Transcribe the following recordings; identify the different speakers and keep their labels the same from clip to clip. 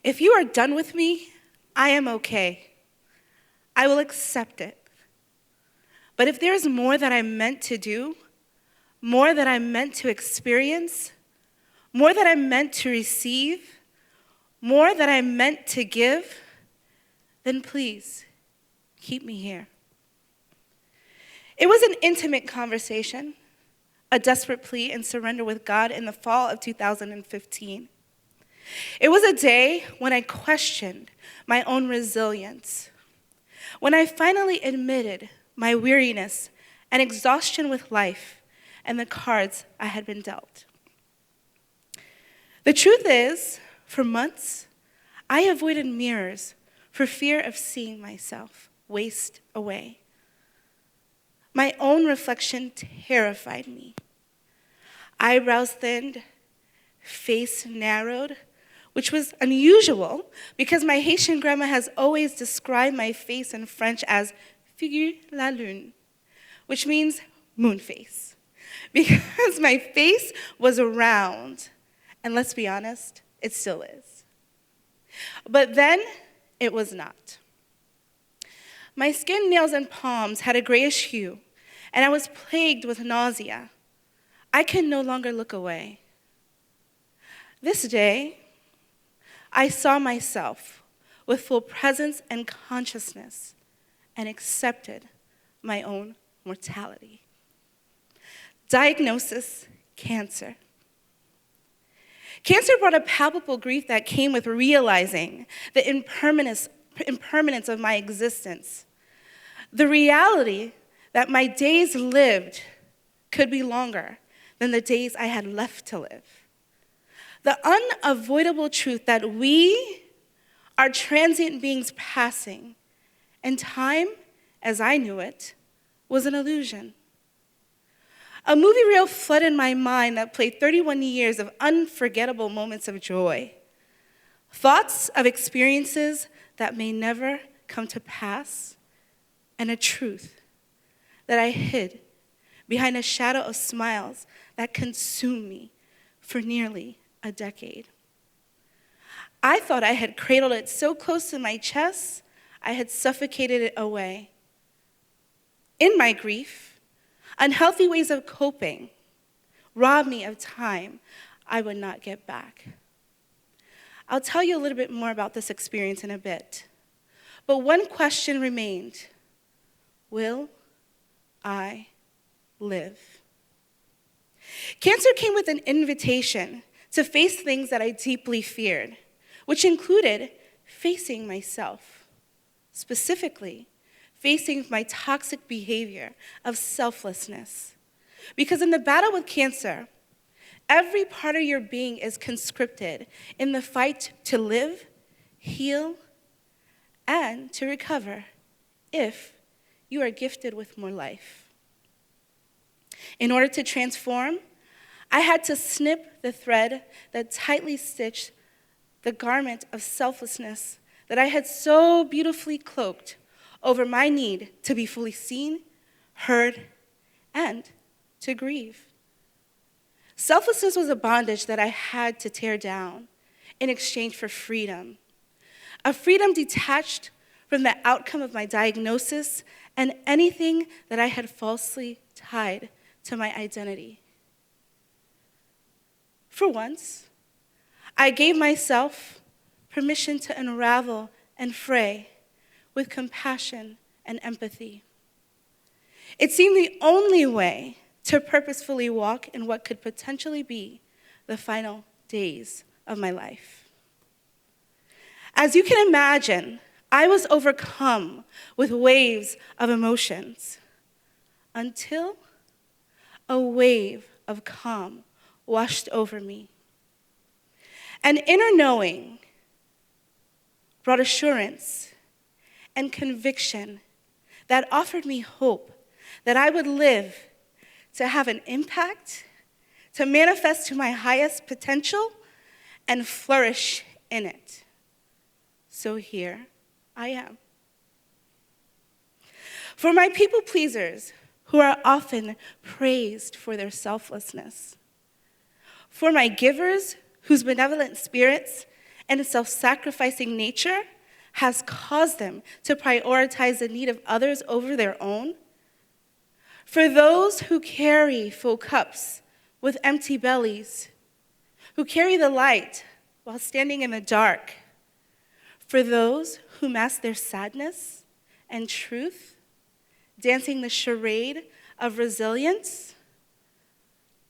Speaker 1: If you are done with me, I am okay. I will accept it. But if there is more that I'm meant to do, more that I'm meant to experience, more that I'm meant to receive, more that I'm meant to give, then please keep me here. It was an intimate conversation, a desperate plea and surrender with God in the fall of 2015. It was a day when I questioned my own resilience, when I finally admitted my weariness and exhaustion with life and the cards I had been dealt. The truth is, for months, I avoided mirrors for fear of seeing myself waste away. My own reflection terrified me. Eyebrows thinned, face narrowed, which was unusual because my Haitian grandma has always described my face in French as figure la lune, which means moon face, because my face was round, and let's be honest, it still is. But then, it was not. My skin, nails, and palms had a grayish hue, and I was plagued with nausea. I could no longer look away. This day, I saw myself with full presence and consciousness and accepted my own mortality. Diagnosis, cancer. Cancer brought a palpable grief that came with realizing the impermanence of my existence. The reality that my days lived could be longer than the days I had left to live. The unavoidable truth that we are transient beings passing, and time, as I knew it, was an illusion. A movie reel flooded my mind that played 31 years of unforgettable moments of joy. Thoughts of experiences that may never come to pass, and a truth that I hid behind a shadow of smiles that consumed me for nearly a decade. I thought I had cradled it so close to my chest, I had suffocated it away. In my grief, unhealthy ways of coping robbed me of time I would not get back. I'll tell you a little bit more about this experience in a bit. But one question remained: will I live? Cancer came with an invitation to face things that I deeply feared, which included facing myself, specifically facing my toxic behavior of selflessness. Because in the battle with cancer, every part of your being is conscripted in the fight to live, heal, and to recover if you are gifted with more life. In order to transform, I had to snip the thread that tightly stitched the garment of selflessness that I had so beautifully cloaked over my need to be fully seen, heard, and to grieve. Selflessness was a bondage that I had to tear down in exchange for freedom, a freedom detached from the outcome of my diagnosis and anything that I had falsely tied to my identity. For once, I gave myself permission to unravel and fray with compassion and empathy. It seemed the only way to purposefully walk in what could potentially be the final days of my life. As you can imagine, I was overcome with waves of emotions until a wave of calm washed over me. An inner knowing brought assurance and conviction that offered me hope that I would live to have an impact, to manifest to my highest potential, and flourish in it. So here I am. For my people pleasers who are often praised for their selflessness, for my givers whose benevolent spirits and a self-sacrificing nature has caused them to prioritize the need of others over their own. For those who carry full cups with empty bellies, who carry the light while standing in the dark, for those who mask their sadness and truth, dancing the charade of resilience,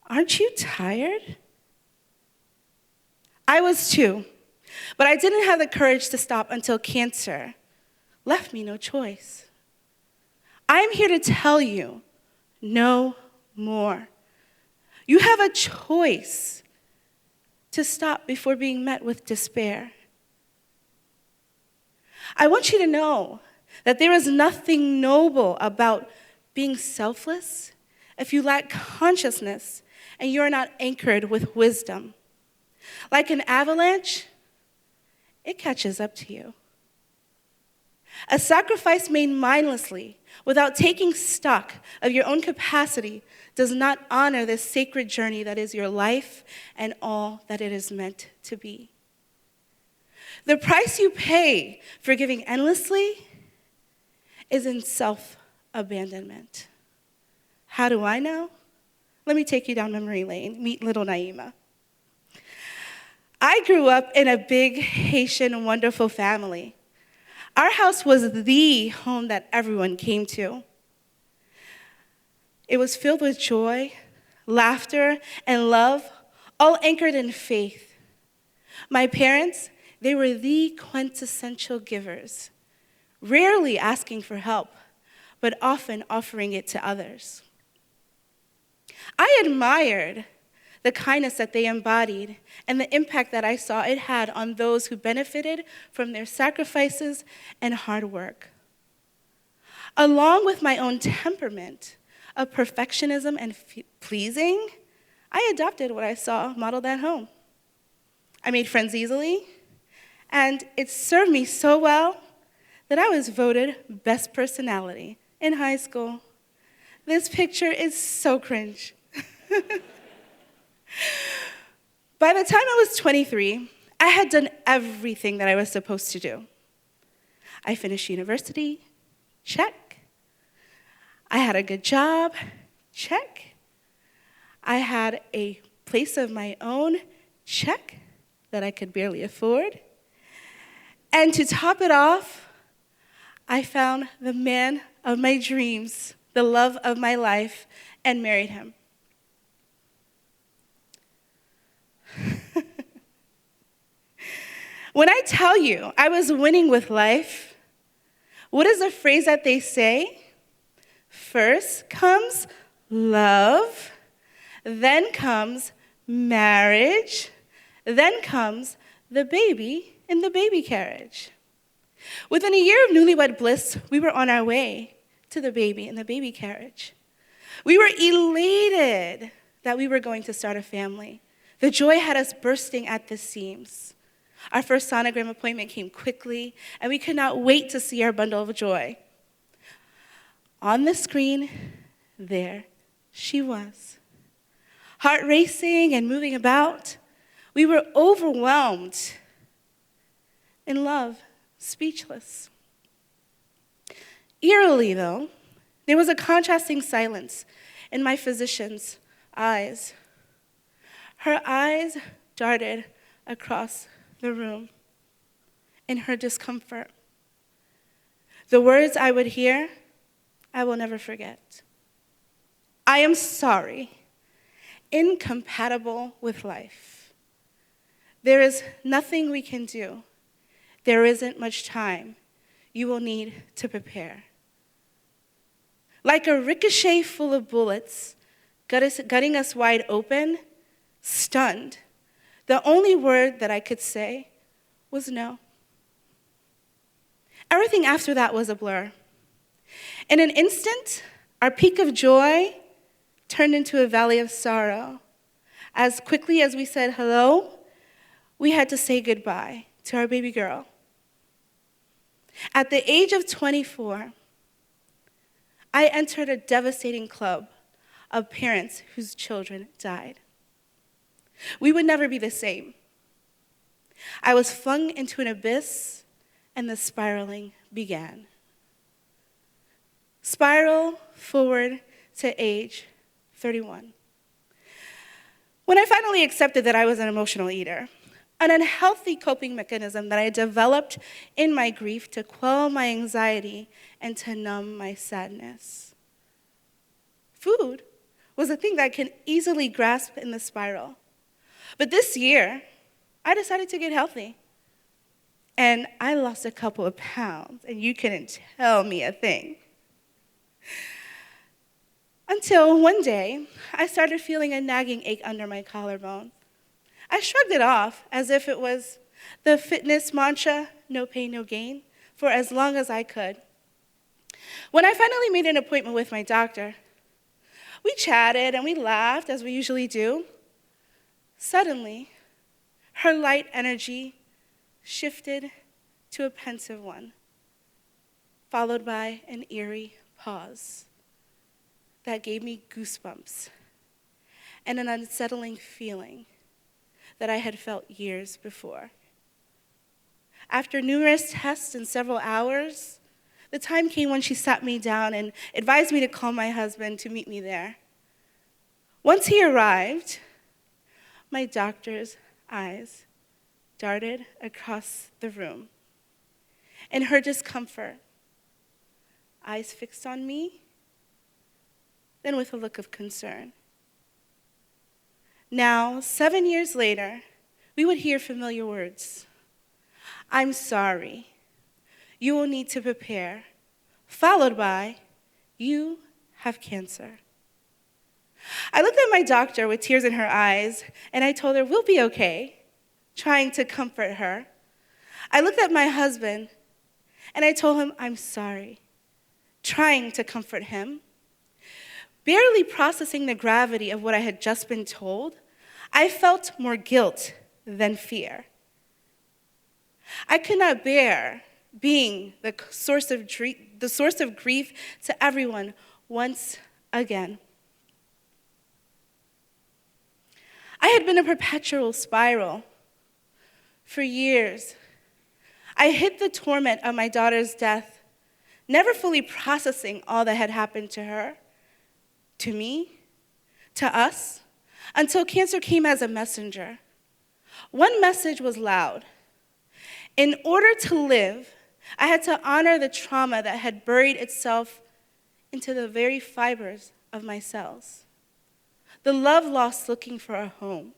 Speaker 1: aren't you tired? I was too, but I didn't have the courage to stop until cancer left me no choice. I am here to tell you, no more. You have a choice to stop before being met with despair. I want you to know that there is nothing noble about being selfless if you lack consciousness and you are not anchored with wisdom. Like an avalanche, it catches up to you. A sacrifice made mindlessly, without taking stock of your own capacity, does not honor this sacred journey that is your life and all that it is meant to be. The price you pay for giving endlessly is in self-abandonment. How do I know? Let me take you down memory lane. Meet little Naimah. I grew up in a big Haitian wonderful family. Our house was the home that everyone came to. It was filled with joy, laughter, and love, all anchored in faith. My parents, they were the quintessential givers, rarely asking for help, but often offering it to others. I admired the kindness that they embodied and the impact that I saw it had on those who benefited from their sacrifices and hard work. Along with my own temperament of perfectionism and pleasing, I adopted what I saw modeled at home. I made friends easily, and it served me so well that I was voted best personality in high school. This picture is so cringe. By the time I was 23, I had done everything that I was supposed to do. I finished university, check. I had a good job, check. I had a place of my own, check, that I could barely afford. And to top it off, I found the man of my dreams, the love of my life, and married him. When I tell you I was winning with life, what is the phrase that they say? First comes love, then comes marriage, then comes the baby in the baby carriage. Within a year of newlywed bliss, we were on our way to the baby in the baby carriage. We were elated that we were going to start a family. The joy had us bursting at the seams. Our first sonogram appointment came quickly, and we could not wait to see our bundle of joy. On the screen, there she was. Heart racing and moving about, we were overwhelmed, in love, speechless. Eerily, though, there was a contrasting silence in my physician's eyes. Her eyes darted across the room in her discomfort. The words I would hear, I will never forget. I am sorry, incompatible with life. There is nothing we can do. There isn't much time. You will need to prepare. Like a ricochet full of bullets, gutting us wide open, stunned, the only word that I could say was no. Everything after that was a blur. In an instant, our peak of joy turned into a valley of sorrow. As quickly as we said hello, we had to say goodbye to our baby girl. At the age of 24, I entered a devastating club of parents whose children died. We would never be the same. I was flung into an abyss, and the spiraling began. Spiral forward to age 31. When I finally accepted that I was an emotional eater, an unhealthy coping mechanism that I developed in my grief to quell my anxiety and to numb my sadness. Food was a thing that I can easily grasp in the spiral. But this year, I decided to get healthy. And I lost a couple of pounds, and you couldn't tell me a thing. Until one day, I started feeling a nagging ache under my collarbone. I shrugged it off as if it was the fitness mantra, no pain, no gain, for as long as I could. When I finally made an appointment with my doctor, we chatted and we laughed as we usually do. Suddenly, her light energy shifted to a pensive one, followed by an eerie pause that gave me goosebumps and an unsettling feeling that I had felt years before. After numerous tests and several hours, the time came when she sat me down and advised me to call my husband to meet me there. Once he arrived, my doctor's eyes darted across the room. In her discomfort, eyes fixed on me, then with a look of concern. Now, 7 years later, we would hear familiar words. I'm sorry. You will need to prepare, followed by, you have cancer. I looked at my doctor with tears in her eyes, and I told her, we'll be okay, trying to comfort her. I looked at my husband, and I told him, I'm sorry, trying to comfort him. Barely processing the gravity of what I had just been told, I felt more guilt than fear. I could not bear being the source of grief to everyone once again. I had been in a perpetual spiral for years. I hid the torment of my daughter's death, never fully processing all that had happened to her, to me, to us, until cancer came as a messenger. One message was loud. In order to live, I had to honor the trauma that had buried itself into the very fibers of my cells. The love lost looking for a home.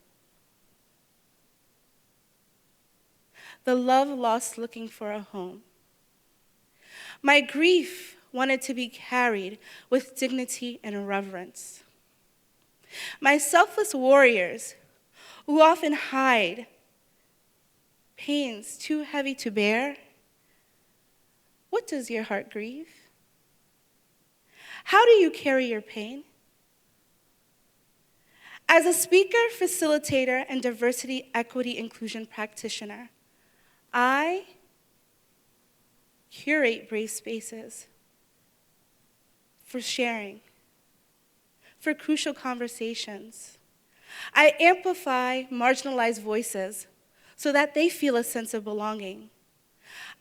Speaker 1: The love lost looking for a home. My grief wanted to be carried with dignity and reverence. My selfless warriors, who often hide pains too heavy to bear, what does your heart grieve? How do you carry your pain? As a speaker, facilitator, and diversity, equity, inclusion practitioner, I curate brave spaces for sharing, for crucial conversations. I amplify marginalized voices so that they feel a sense of belonging.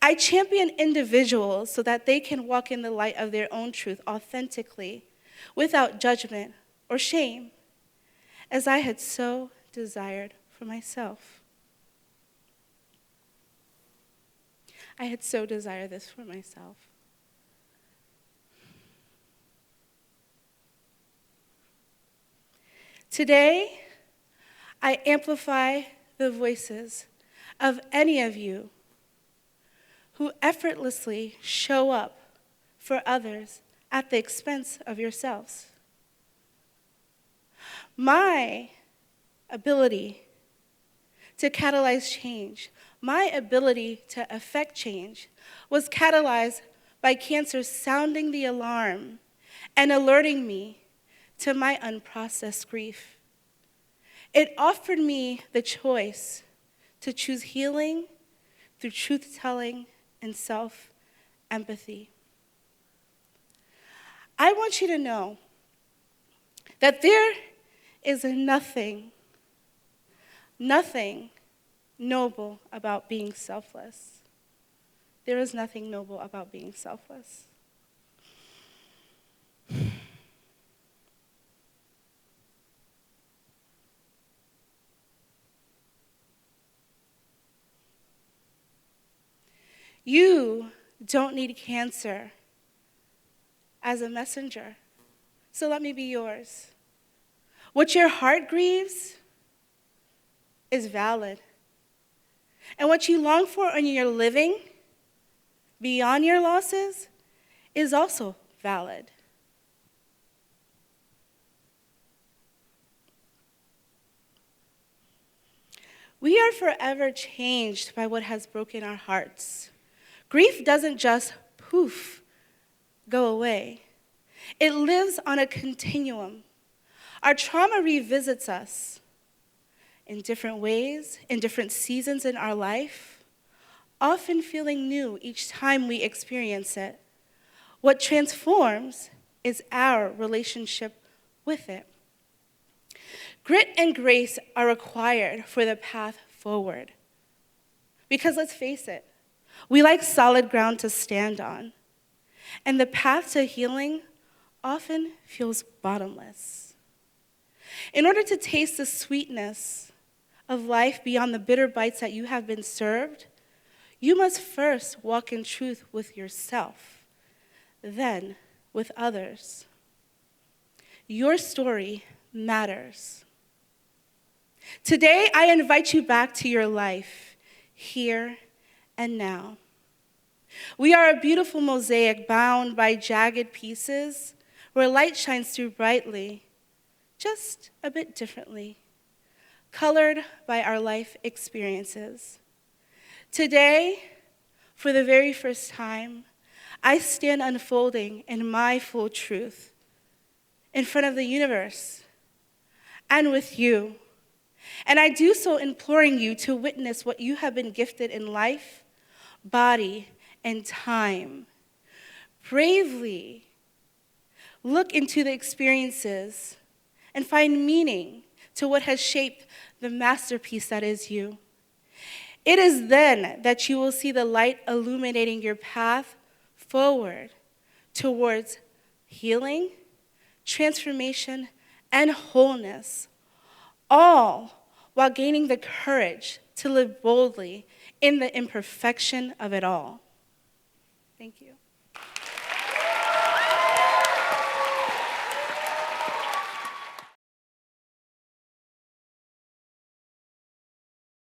Speaker 1: I champion individuals so that they can walk in the light of their own truth authentically, without judgment or shame, as I had so desired for myself. I had so desired this for myself. Today, I amplify the voices of any of you who effortlessly show up for others at the expense of yourselves. My ability to catalyze change, my ability to affect change, was catalyzed by cancer sounding the alarm and alerting me to my unprocessed grief. It offered me the choice to choose healing through truth-telling and self-empathy. I want you to know that there is nothing noble about being selfless. There is nothing noble about being selfless. You don't need cancer as a messenger, so let me be yours. What your heart grieves is valid. And what you long for in your living, beyond your losses, is also valid. We are forever changed by what has broken our hearts. Grief doesn't just poof, go away. It lives on a continuum. Our trauma revisits us in different ways, in different seasons in our life, often feeling new each time we experience it. What transforms is our relationship with it. Grit and grace are required for the path forward. Because let's face it, we like solid ground to stand on. And the path to healing often feels bottomless. In order to taste the sweetness of life beyond the bitter bites that you have been served, you must first walk in truth with yourself, then with others. Your story matters. Today, I invite you back to your life, here and now. We are a beautiful mosaic bound by jagged pieces where light shines through brightly, just a bit differently, colored by our life experiences. Today, for the very first time, I stand unfolding in my full truth in front of the universe and with you. And I do so imploring you to witness what you have been gifted in life, body, and time. Bravely look into the experiences and find meaning to what has shaped the masterpiece that is you. It is then that you will see the light illuminating your path forward towards healing, transformation, and wholeness, all while gaining the courage to live boldly in the imperfection of it all. Thank you.